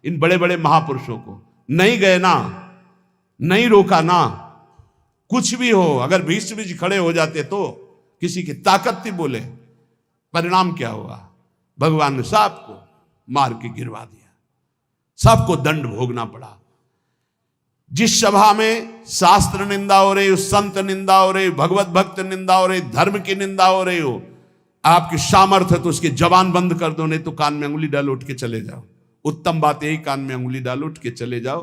इन बड़े बड़े महापुरुषों को, नहीं गए ना, नहीं रोका ना, कुछ भी हो, अगर भीष्म जी खड़े हो जाते तो किसी की ताकत थी बोले, परिणाम क्या हुआ? भगवान ने सबको मार के गिरवा दिया, सबको दंड भोगना पड़ा। जिस सभा में शास्त्र निंदा हो रही हो, संत निंदा हो रही हो, भगवत भक्त निंदा हो रही, धर्म की निंदा हो रही हो, आपकी सामर्थ्य तो उसकी जबान बंद कर दो, नहीं तो कान में अंगुली डाल उठ के चले जाओ। उत्तम बात यही, कान में अंगुली डाल उठ के चले जाओ,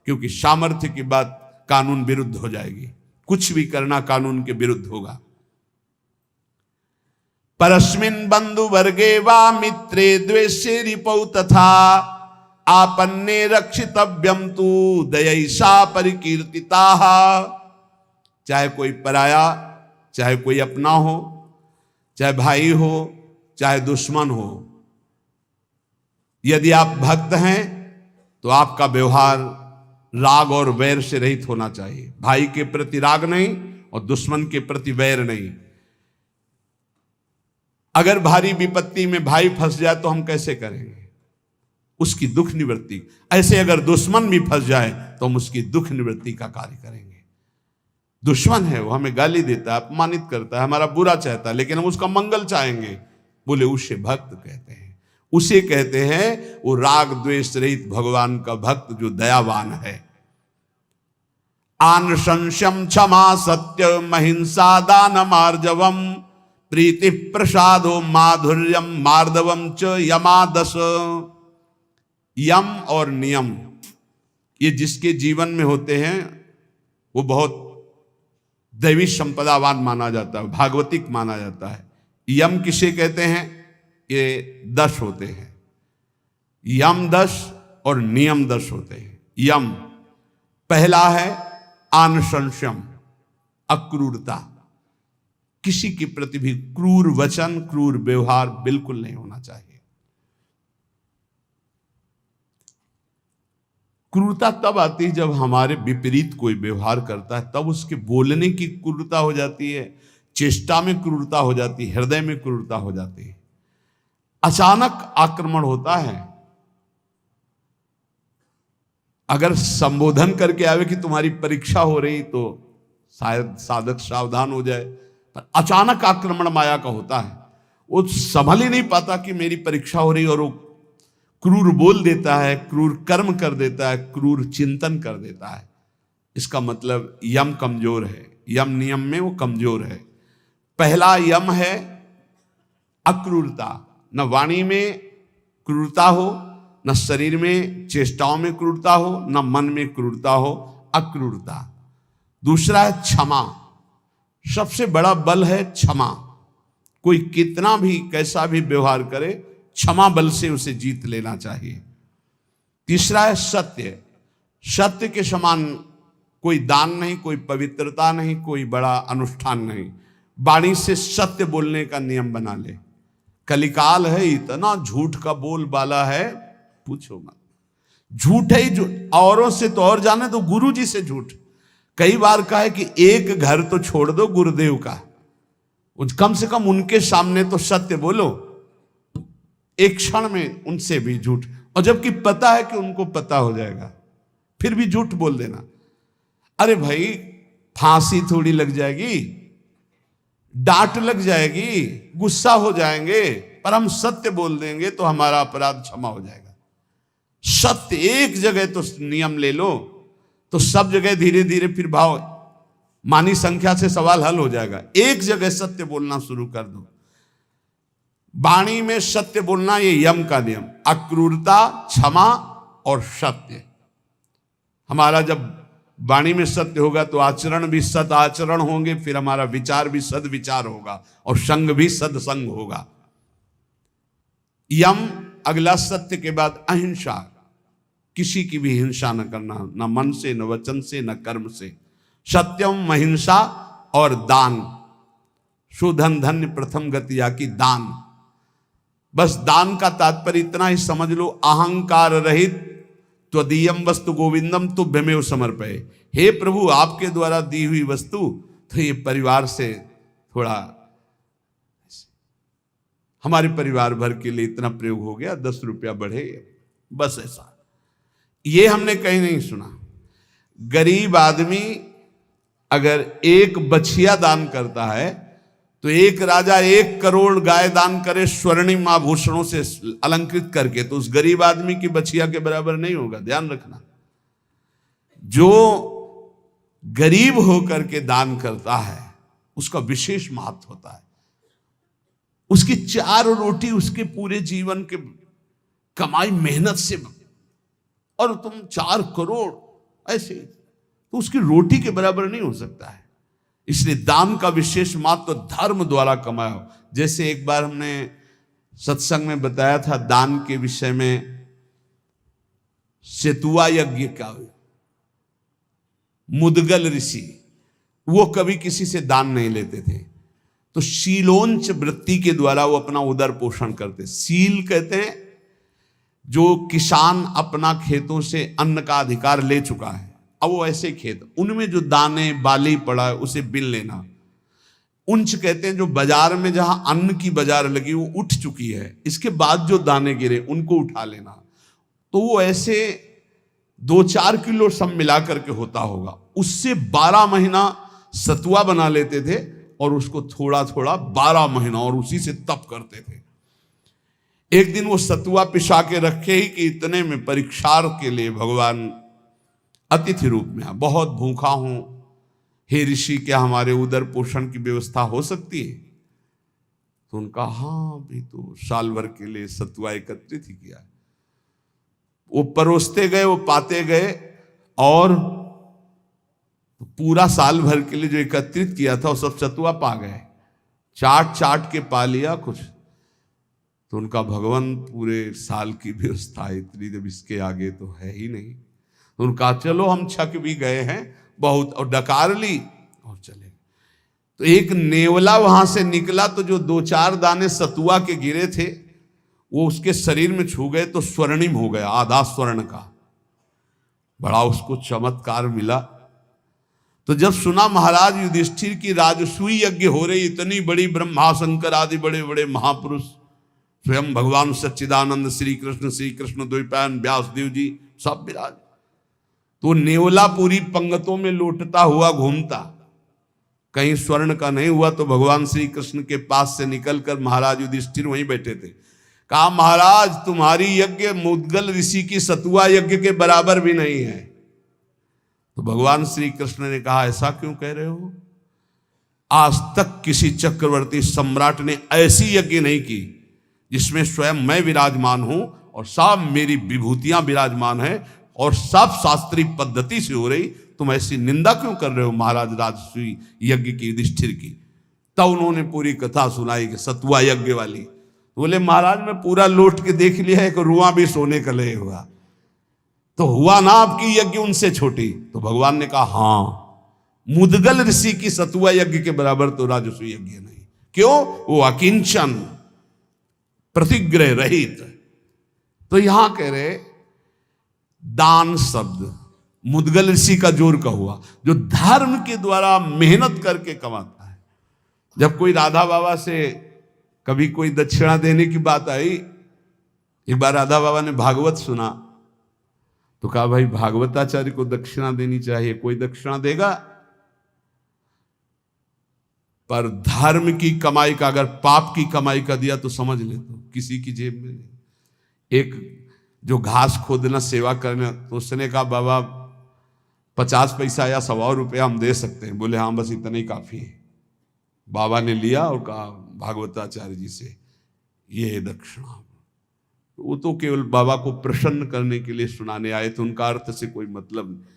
क्योंकि सामर्थ्य की बात कानून विरुद्ध हो जाएगी। कुछ भी करना कानून के विरुद्ध होगा। परस्मिन बंधु वर्गे वा मित्रे द्वेषे रिपौ तथा आपन्ने रक्षितव्यम तु दयैषा परिकीर्तिता। चाहे कोई पराया, चाहे कोई अपना हो, चाहे भाई हो, चाहे दुश्मन हो, यदि आप भक्त हैं तो आपका व्यवहार राग और वैर से रहित होना चाहिए। भाई के प्रति राग नहीं और दुश्मन के प्रति वैर नहीं। अगर भारी विपत्ति में भाई फंस जाए तो हम कैसे करेंगे? उसकी दुख निवृत्ति। ऐसे अगर दुश्मन भी फंस जाए तो हम उसकी दुख निवृत्ति का कार्य करेंगे। दुश्मन है, वो हमें गाली देता है, अपमानित करता है, हमारा बुरा चाहता है, लेकिन हम उसका मंगल चाहेंगे, बोले उसे भक्त कहते हैं। उसे कहते हैं वो राग द्वेष रहित भगवान का भक्त जो दयावान है। आन संशम क्षमा सत्य महिंसा दान मार्जवम प्रीति प्रसादो माधुर्यम मार्दवम च यमादस। यम और नियम, ये जिसके जीवन में होते हैं वो बहुत दैवी संपदावान माना जाता है, भागवतिक माना जाता है। यम किसे कहते हैं? ये 10 होते हैं, यम 10 और नियम 10 होते हैं। यम पहला है आनशंशम, अक्रूरता। किसी के प्रति भी क्रूर वचन, क्रूर व्यवहार बिल्कुल नहीं होना चाहिए। क्रूरता तब आती है जब हमारे विपरीत कोई व्यवहार करता है, तब उसके बोलने की क्रूरता हो जाती है, चेष्टा में क्रूरता हो जाती है, हृदय में क्रूरता हो जाती है। अचानक आक्रमण होता है, अगर संबोधन करके आवे कि तुम्हारी परीक्षा हो रही तो शायद साधक सावधान हो जाए, पर अचानक आक्रमण माया का होता है, वो संभल ही नहीं पाता कि मेरी परीक्षा हो रही, और वो क्रूर बोल देता है, क्रूर कर्म कर देता है, क्रूर चिंतन कर देता है। इसका मतलब यम कमजोर है, यम नियम में वो कमजोर है। पहला यम है अक्रूरता, न वाणी में क्रूरता हो, न शरीर में चेष्टाओं में क्रूरता हो, न मन में क्रूरता हो, अक्रूरता। दूसरा है क्षमा, सबसे बड़ा बल है क्षमा। कोई कितना भी कैसा भी व्यवहार करे, क्षमा बल से उसे जीत लेना चाहिए। तीसरा है सत्य, सत्य के समान कोई दान नहीं, कोई पवित्रता नहीं, कोई बड़ा अनुष्ठान नहीं। वाणी से सत्य बोलने का नियम बना ले। कलिकाल है, इतना झूठ का बोलबाला है, पूछो मत। झूठ है ही, औरों से तो और जाने तो गुरु जी से झूठ। कई बार कहा है कि एक घर तो छोड़ दो गुरुदेव का, कम से कम उनके सामने तो सत्य बोलो। एक क्षण में उनसे भी झूठ, और जबकि पता है कि उनको पता हो जाएगा, फिर भी झूठ बोल देना। अरे भाई, फांसी थोड़ी लग जाएगी, डांट लग जाएगी, गुस्सा हो जाएंगे, पर हम सत्य बोल देंगे तो हमारा अपराध क्षमा हो जाएगा। सत्य एक जगह तो नियम ले लो तो सब जगह धीरे धीरे फिर भाव मानी संख्या से सवाल हल हो जाएगा। एक जगह सत्य बोलना शुरू कर दो। वाणी में सत्य बोलना, ये यम का नियम। अक्रूरता, क्षमा और सत्य। हमारा जब वाणी में सत्य होगा तो आचरण भी सद आचरण होंगे, फिर हमारा विचार भी सद विचार होगा, और संग भी सदसंग होगा। यम अगला, सत्य के बाद अहिंसा, किसी की भी हिंसा न करना, न मन से, न वचन से, न कर्म से। सत्यम, अहिंसा और दान। सुधन धन्य प्रथम गतिया की दान। बस दान का तात्पर्य इतना ही समझ लो, अहंकार रहित त्वदीयम वस्तु गोविंदम तुभ्यमेव समर्पये। हे प्रभु, आपके द्वारा दी हुई वस्तु, तो ये परिवार से थोड़ा, हमारे परिवार भर के लिए इतना प्रयोग हो गया, 10 रुपया बढ़े, बस ऐसा। ये हमने कहीं नहीं सुना। गरीब आदमी अगर एक बछिया दान करता है तो एक राजा 1 करोड़ गाय दान करे स्वर्णिम आभूषणों से अलंकृत करके, तो उस गरीब आदमी की बछिया के बराबर नहीं होगा। ध्यान रखना, जो गरीब होकर के दान करता है उसका विशेष महत्व होता है। उसकी 4 रोटी उसके पूरे जीवन के कमाई मेहनत से, और तुम 4 करोड़ ऐसे, तो उसकी रोटी के बराबर नहीं हो सकता है। इसलिए दान का विशेष महत्व धर्म द्वारा कमाया हो। जैसे एक बार हमने सत्संग में बताया था दान के विषय में, सेतुआ यज्ञ का मुदगल ऋषि, वो कभी किसी से दान नहीं लेते थे, तो शीलोंच वृत्ति के द्वारा वो अपना उदर पोषण करते। सील कहते हैं जो किसान अपना खेतों से अन्न का अधिकार ले चुका है, अब वो ऐसे खेत उनमें जो दाने बाली पड़ा है उसे बिन लेना। उंच कहते हैं जो बाजार में जहां अन्न की बाजार लगी वो उठ चुकी है, इसके बाद जो दाने गिरे उनको उठा लेना। तो वो ऐसे 2-4 किलो सब मिला करके होता होगा, उससे 12 महीना सतुआ बना लेते थे और उसको थोड़ा थोड़ा 12 महीना और उसी से तप करते थे। एक दिन वो सतुआ पिसा के रखे ही कि इतने में परीक्षार्थ के लिए भगवान अतिथि रूप में, बहुत भूखा हूं हे ऋषि, क्या हमारे उदर पोषण की व्यवस्था हो सकती है? तो उनका हाँ भी तो साल भर के लिए सतुआ एकत्रित ही किया। वो परोसते गए, वो पाते गए, और पूरा साल भर के लिए जो एकत्रित किया था वो सब सतुआ पा गए, चाट चाट के पा लिया कुछ। तो उनका भगवान पूरे साल की व्यवस्था इतनी, जब इसके आगे तो है ही नहीं। तो उनका चलो हम छक भी गए हैं बहुत, और डकार ली और चले। तो एक नेवला वहां से निकला, तो जो 2-4 दाने सतुआ के गिरे थे वो उसके शरीर में छू गए तो स्वर्णिम हो गया, आधा स्वर्ण का। बड़ा उसको चमत्कार मिला। तो जब सुना महाराज युधिष्ठिर की राजसूय यज्ञ हो रही, इतनी बड़ी ब्रह्मा शंकर आदि बड़े बड़े महापुरुष, स्वयं भगवान सच्चिदानंद श्री कृष्ण द्वैपायन व्यासदेव जी सब विराज, तो नेवला पूरी पंगतों में लौटता हुआ घूमता, कहीं स्वर्ण का नहीं हुआ। तो भगवान श्री कृष्ण के पास से निकलकर महाराज युधिष्ठिर वहीं बैठे थे। कहा महाराज तुम्हारी यज्ञ मुदगल ऋषि की सतुआ यज्ञ के बराबर भी नहीं है। तो भगवान श्री कृष्ण ने कहा ऐसा क्यों कह रहे हो? आज तक किसी चक्रवर्ती सम्राट ने ऐसी यज्ञ नहीं की जिसमें स्वयं मैं विराजमान हूं और सब मेरी विभूतियां विराजमान है और सब शास्त्रीय पद्धति से हो रही। तुम ऐसी निंदा क्यों कर रहे हो महाराज राजसूय यज्ञ की युधिष्ठिर की? तब उन्होंने पूरी कथा सुनाई कि सतुआ यज्ञ वाली। बोले महाराज मैं पूरा लौट के देख लिया है कि रुआ भी सोने का ले हुआ, तो हुआ ना आपकी यज्ञ उनसे छोटी? तो भगवान ने कहा हां, मुदगल ऋषि की सतुआ यज्ञ के बराबर तो राजसूय यज्ञ नहीं। क्यों? वो अकिंचन, प्रतिग्रह रहित। तो यहां कह रहे दान शब्द मुदगल ऋषि का जोर का हुआ, जो धर्म के द्वारा मेहनत करके कमाता है। जब कोई राधा बाबा से कभी कोई दक्षिणा देने की बात आई, एक बार राधा बाबा ने भागवत सुना तो कहा भाई भागवताचार्य को दक्षिणा देनी चाहिए, कोई दक्षिणा देगा? पर धर्म की कमाई का, अगर पाप की कमाई का दिया तो समझ ले तो किसी की जेब में नहीं। एक जो घास खोदना सेवा करना, तो उसने कहा बाबा 50 पैसा या 100 रुपया हम दे सकते हैं। बोले हाँ बस इतना ही काफी है। बाबा ने लिया और कहा भागवताचार्य जी से ये दक्षिणा। वो तो केवल बाबा को प्रसन्न करने के लिए सुनाने आए थे, उनका अर्थ से कोई मतलब नहीं।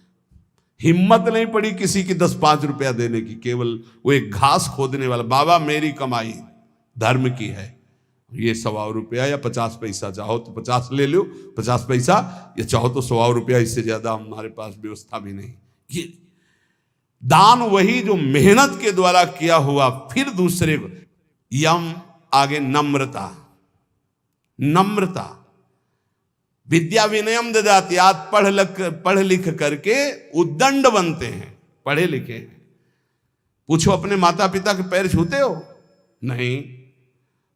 हिम्मत नहीं पड़ी किसी की 10-5 रुपया देने की, केवल वो एक घास खोदने वाला। बाबा मेरी कमाई धर्म की है, ये 100 रुपया या 50 पैसा, चाहो तो 50 ले लो 50 पैसा, या चाहो तो 100 रुपया, इससे ज्यादा हमारे पास व्यवस्था भी नहीं। ये दान वही जो मेहनत के द्वारा किया हुआ। फिर दूसरे को यम, आगे नम्रता। नम्रता विद्या विनयम ददाति, आज पढ़ लिख करके उद्दंड बनते हैं, पढ़े लिखे हैं। पूछो अपने माता पिता के पैर छूते हो? नहीं।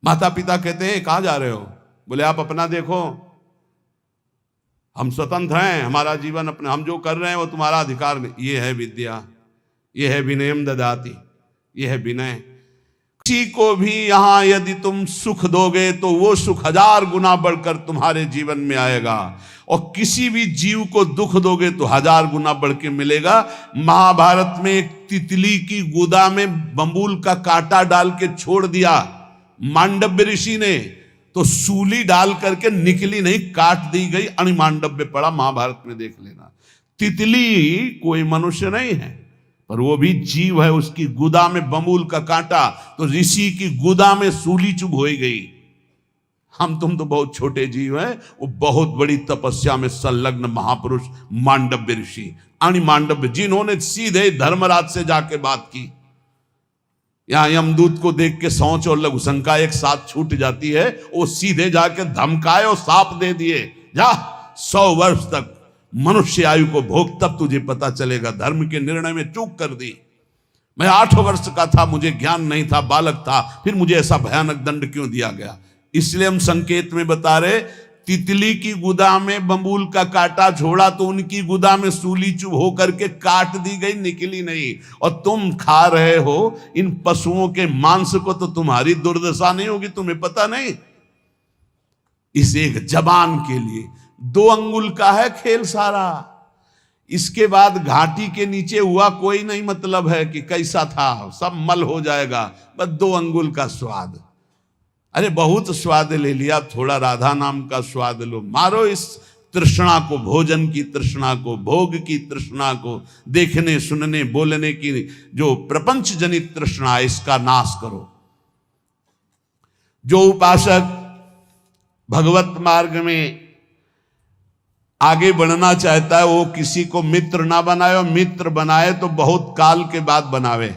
माता पिता कहते हैं कहाँ जा रहे हो? बोले आप अपना देखो। हम स्वतंत्र हैं, हमारा जीवन अपने, हम जो कर रहे हैं वो तुम्हारा अधिकार नहीं। ये है विद्या, ये है विनयम ददाति, ये है विनय। किसी को भी यहां यदि तुम सुख दोगे तो वो सुख 1000 गुना बढ़कर तुम्हारे जीवन में आएगा, और किसी भी जीव को दुख दोगे तो 1000 गुना बढ़ के मिलेगा। महाभारत में एक तितली की गुदा में बंबूल का कांटा डाल के छोड़ दिया मांडव्य ऋषि ने, तो सूली डाल करके निकली नहीं, काट दी गई, अणिमांडव्य पड़ा। महाभारत में देख लेना। तितली कोई मनुष्य नहीं है, पर वो भी जीव है। उसकी गुदा में बंबूल का कांटा, तो ऋषि की गुदा में सूली चुभ हो गई। हम तुम तो बहुत छोटे जीव हैं, वो बहुत बड़ी तपस्या में संलग्न महापुरुष मांडव्य ऋषि, अणिमांडव्य, जिन्होंने सीधे धर्मराज से जाके बात की। यहां यमदूत को देख के सोच और लघु शंका एक साथ छूट जाती है, वो सीधे जाके धमकाए और साप दे दिए, जा 100 वर्ष तक मनुष्य आयु को भोग, तब तुझे पता चलेगा। धर्म के निर्णय में चूक कर दी। मैं 8 वर्ष का था, मुझे ज्ञान नहीं था, बालक था, फिर मुझे ऐसा भयानक दंड क्यों दिया गया? इसलिए हम संकेत में बता रहे, तितली की गुदा में बंबूल का कांटा छोड़ा तो उनकी गुदा में सूली चुभ होकर के काट दी गई, निकली नहीं। और तुम खा रहे हो इन पशुओं के मांस को, तो तुम्हारी दुर्दशा नहीं होगी, तुम्हें पता नहीं? इस एक जबान के लिए 2 अंगुल का है खेल सारा। इसके बाद घाटी के नीचे हुआ कोई नहीं मतलब है कि कैसा था, सब मल हो जाएगा। बस 2 अंगुल का स्वाद। अरे बहुत स्वाद ले लिया, थोड़ा राधा नाम का स्वाद लो। मारो इस तृष्णा को, भोजन की तृष्णा को, भोग की तृष्णा को, देखने सुनने बोलने की जो प्रपंच जनित तृष्णा है, इसका नाश करो। जो उपासक भगवत मार्ग में आगे बढ़ना चाहता है, वो किसी को मित्र ना बनाए, और मित्र बनाए तो बहुत काल के बाद बनावे।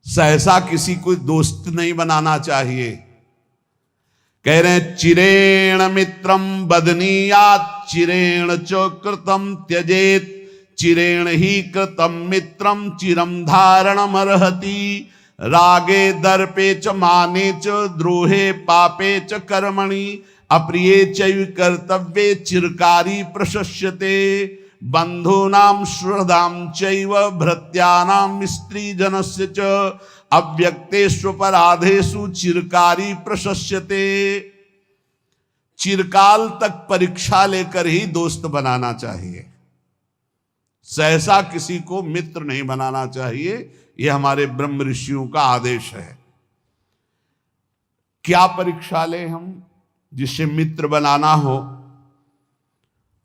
सहसा किसी को दोस्त नहीं बनाना चाहिए। कह रहे हैं, चिरेण मित्रम बदनीयात, चिरेण च कृतम त्यजेत, चिरेण ही कृतम मित्रम चिरम धारणमर्हति। रागे दर्पे च माने च द्रोहे पापे च कर्मणि, अप्रिये चैव कर्तव्ये चिरकारी प्रशस्यते। बंधूनां श्रद्धां चैव भृत्यानां स्त्रीजनस्य च, अव्यक्तेष्वपराधेषु चिरकारी प्रशस्यते। चिरकाल तक परीक्षा लेकर ही दोस्त बनाना चाहिए, सहसा किसी को मित्र नहीं बनाना चाहिए। यह हमारे ब्रह्म ऋषियों का आदेश है। क्या परीक्षा ले हम जिससे मित्र बनाना हो?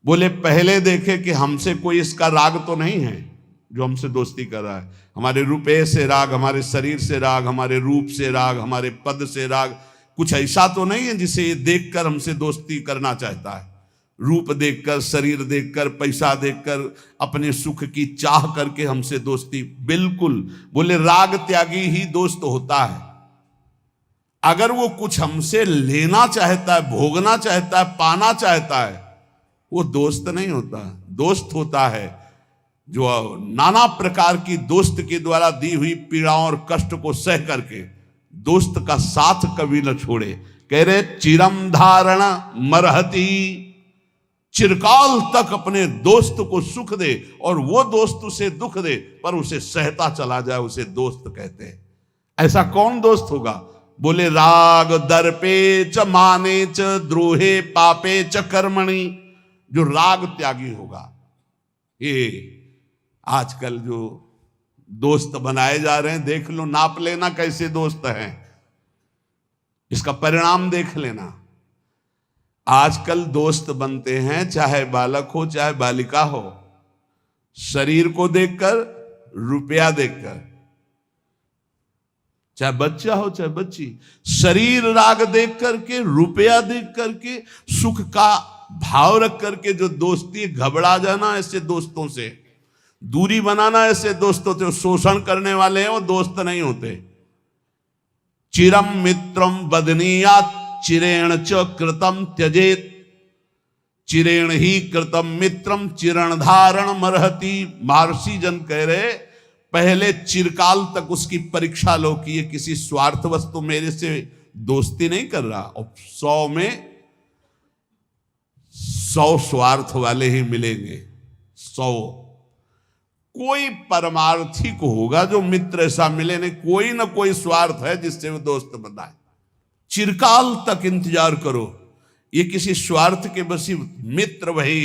बोले पहले देखे कि हमसे कोई इसका राग तो नहीं है जो हमसे दोस्ती कर रहा है। हमारे रुपये से राग, हमारे शरीर से राग, हमारे रूप से राग, हमारे पद से राग, कुछ ऐसा तो नहीं है जिसे ये देखकर हमसे दोस्ती करना चाहता है। रूप देखकर, शरीर देखकर, पैसा देखकर, अपने सुख की चाह करके हमसे दोस्ती, बिल्कुल। बोले राग त्यागी ही दोस्त होता है। अगर वो कुछ हमसे लेना चाहता है, भोगना चाहता है, पाना चाहता है, वो दोस्त नहीं होता। दोस्त होता है जो नाना प्रकार की दोस्त के द्वारा दी हुई पीड़ाओं और कष्ट को सह करके दोस्त का साथ कभी न छोड़े। कह रहे चिरम धारण मरहती, चिरकाल तक अपने दोस्त को सुख दे और वो दोस्त उसे दुख दे पर उसे सहता चला जाए, उसे दोस्त कहते हैं। ऐसा कौन दोस्त होगा? बोले राग दर्पे च माने च द्रोहे पापे च कर्मणि, जो राग त्यागी होगा। ये आजकल जो दोस्त बनाए जा रहे हैं, देख लो, नाप लेना कैसे दोस्त हैं, इसका परिणाम देख लेना। आजकल दोस्त बनते हैं, चाहे बालक हो चाहे बालिका हो, शरीर को देखकर, रुपया देखकर, चाहे बच्चा हो चाहे बच्ची, शरीर राग देख करके, रुपया देख करके, सुख का भाव रख करके जो दोस्ती, घबरा जाना ऐसे दोस्तों से, दूरी बनाना ऐसे दोस्तों से, शोषण करने वाले हैं वो दोस्त नहीं होते। चिरम मित्रम बदनीयात, चिरेण च कृतम त्यजेत, चिरेण ही कृतम मित्रम चिरण धारण मरहति। महर्षि जन कह रहे पहले चिरकाल तक उसकी परीक्षा लो कि ये किसी स्वार्थ वस्तु मेरे से दोस्ती नहीं कर रहा, और 100 में 100 स्वार्थ वाले ही मिलेंगे, 100। कोई परमार्थी को होगा जो मित्र ऐसा मिले नहीं, कोई ना कोई स्वार्थ है जिससे वो दोस्त बनाए। चिरकाल तक इंतजार करो, ये किसी स्वार्थ के बसी मित्र वही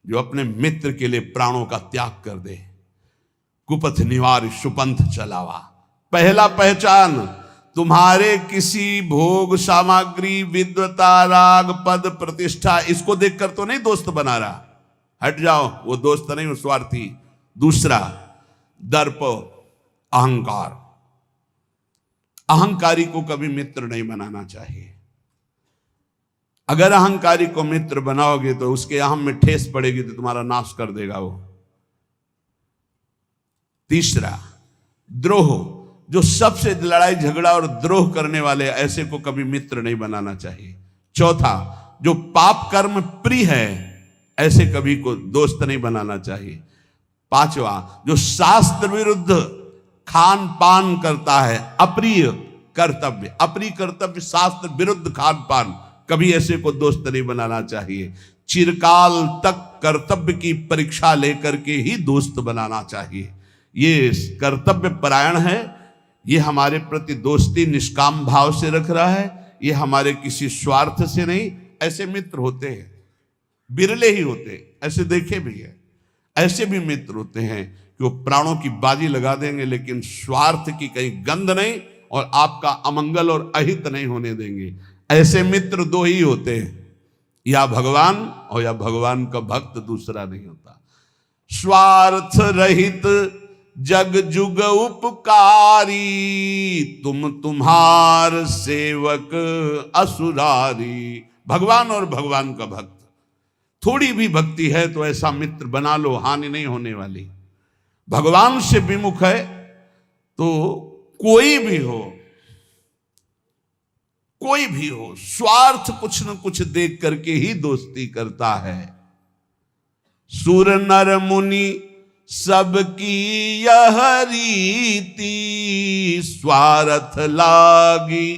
जो अपने मित्र के लिए प्राणों का त्याग कर दे। कुपथ निवार सुपंथ चलावा। पहला पहचान, तुम्हारे किसी भोग सामग्री, विद्वता, राग, पद, प्रतिष्ठा, इसको देखकर तो नहीं दोस्त बना रहा, हट जाओ, वो दोस्त नहीं, वो स्वार्थी। दूसरा, दर्प, अहंकार। अहंकारी को कभी मित्र नहीं बनाना चाहिए। अगर अहंकारी को मित्र बनाओगे तो उसके अहम में ठेस पड़ेगी तो तुम्हारा नाश कर देगा वो। तीसरा, द्रोह, जो सबसे लड़ाई झगड़ा और द्रोह करने वाले, ऐसे को कभी मित्र नहीं बनाना चाहिए। चौथा, जो पाप कर्म प्रिय है, ऐसे कभी को दोस्त नहीं बनाना चाहिए। पांचवा, जो शास्त्र विरुद्ध खान पान करता है, अप्रिय कर्तव्य, अप्रिय कर्तव्य, शास्त्र विरुद्ध खान पान, कभी ऐसे को दोस्त नहीं बनाना चाहिए। चिरकाल तक कर्तव्य की परीक्षा लेकर के ही दोस्त बनाना चाहिए। ये कर्तव्य परायण है, ये हमारे प्रति दोस्ती निष्काम भाव से रख रहा है, ये हमारे किसी स्वार्थ से नहीं। ऐसे मित्र होते हैं, बिरले ही होते हैं, ऐसे देखे भी है। ऐसे भी मित्र होते हैं कि वो प्राणों की बाजी लगा देंगे लेकिन स्वार्थ की कहीं गंध नहीं और आपका अमंगल और अहित नहीं होने देंगे। ऐसे मित्र दो ही होते हैं, या भगवान और या भगवान का भक्त, दूसरा नहीं होता। स्वार्थ रहित जग जुग उपकारी, तुम तुम्हार सेवक असुरारी। भगवान और भगवान का भक्त, थोड़ी भी भक्ति है तो ऐसा मित्र बना लो, हानि नहीं होने वाली। भगवान से विमुख है तो कोई भी हो, कोई भी हो, स्वार्थ कुछ न कुछ देख करके ही दोस्ती करता है। सुर नर मुनि सबकी यह रीति, स्वार्थ लागी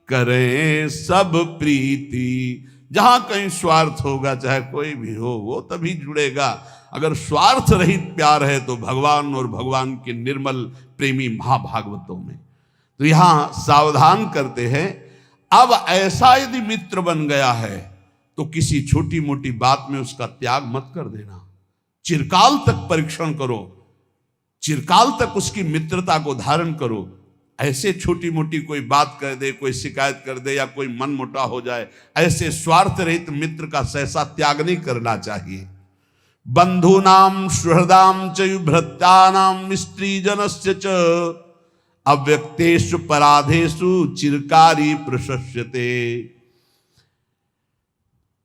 करें सब प्रीति। जहां कहीं स्वार्थ होगा, चाहे कोई भी हो, वो तभी जुड़ेगा। अगर स्वार्थ रहित प्यार है तो भगवान और भगवान के निर्मल प्रेमी महाभागवतों में। तो यहां सावधान करते हैं, अब ऐसा यदि मित्र बन गया है तो किसी छोटी मोटी बात में उसका त्याग मत कर देना। चिरकाल तक परीक्षण करो, चिरकाल तक उसकी मित्रता को धारण करो। ऐसे छोटी मोटी कोई बात कर दे, कोई शिकायत कर दे या कोई मन मोटा हो जाए, ऐसे स्वार्थ रहित मित्र का सहसा त्याग नहीं करना चाहिए। बंधूनाम सुहृदाम च भृत्यानाम स्त्री जनस्य च अव्यक्तेषु पराधेषु चिरकारी प्रशस्यते।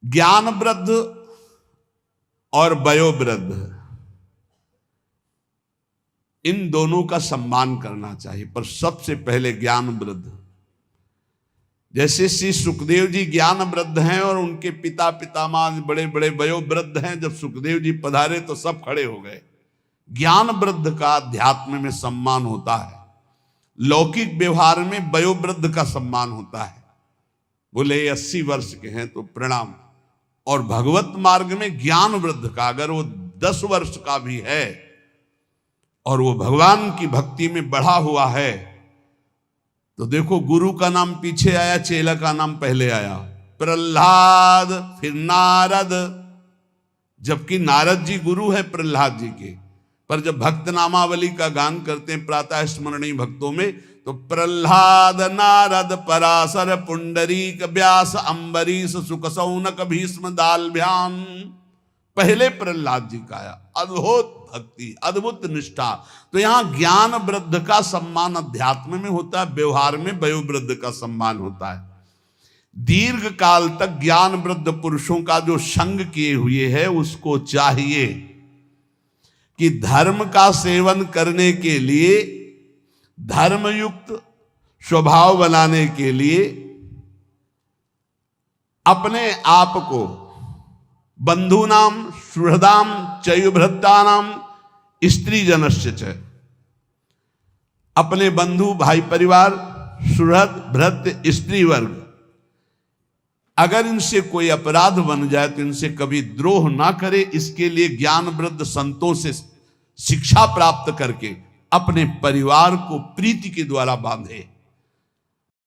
ज्ञान वृद्ध और वयोवृद्ध, इन दोनों का सम्मान करना चाहिए, पर सबसे पहले ज्ञान वृद्ध। जैसे श्री सुखदेव जी ज्ञान वृद्ध हैं और उनके पिता पितामह बड़े बड़े वयोवृद्ध हैं, जब सुखदेव जी पधारे तो सब खड़े हो गए। ज्ञान वृद्ध का अध्यात्म में सम्मान होता है, लौकिक व्यवहार में वयोवृद्ध का सम्मान होता है। बोले 80 वर्ष के हैं तो प्रणाम, और भगवत मार्ग में ज्ञान वृद्ध का, अगर वो 10 वर्ष का भी है और वो भगवान की भक्ति में बढ़ा हुआ है तो देखो, गुरु का नाम पीछे आया, चेला का नाम पहले आया। प्रहलाद, फिर नारद, जबकि नारद जी गुरु है प्रहलाद जी के। पर जब भक्त नामावली का गान करते हैं प्रातः स्मरणीय भक्तों में, तो प्रहलाद, नारद, पराशर, पुंडरीक, व्यास, अम्बरीश, सुकसौनक, भीष्म, दालभ्यान, पहले प्रहलाद जी का आया। अद्भुत भक्ति, अद्भुत निष्ठा। तो यहां ज्ञान वृद्ध का सम्मान अध्यात्म में होता है, व्यवहार में वयोवृद्ध का सम्मान होता है। दीर्घ काल तक ज्ञान वृद्ध पुरुषों का जो संग किए हुए है, उसको चाहिए कि धर्म का सेवन करने के लिए, धर्मयुक्त स्वभाव बनाने के लिए अपने आप को बंधूनाम सुहृदाम चयुभृत्तानाम स्त्री जनस्य च, अपने बंधु भाई परिवार, सुहृद भृत्य स्त्री वर्ग, अगर इनसे कोई अपराध बन जाए तो इनसे कभी द्रोह ना करे, इसके लिए ज्ञान वृद्ध संतों से शिक्षा प्राप्त करके अपने परिवार को प्रीति के द्वारा बांधे।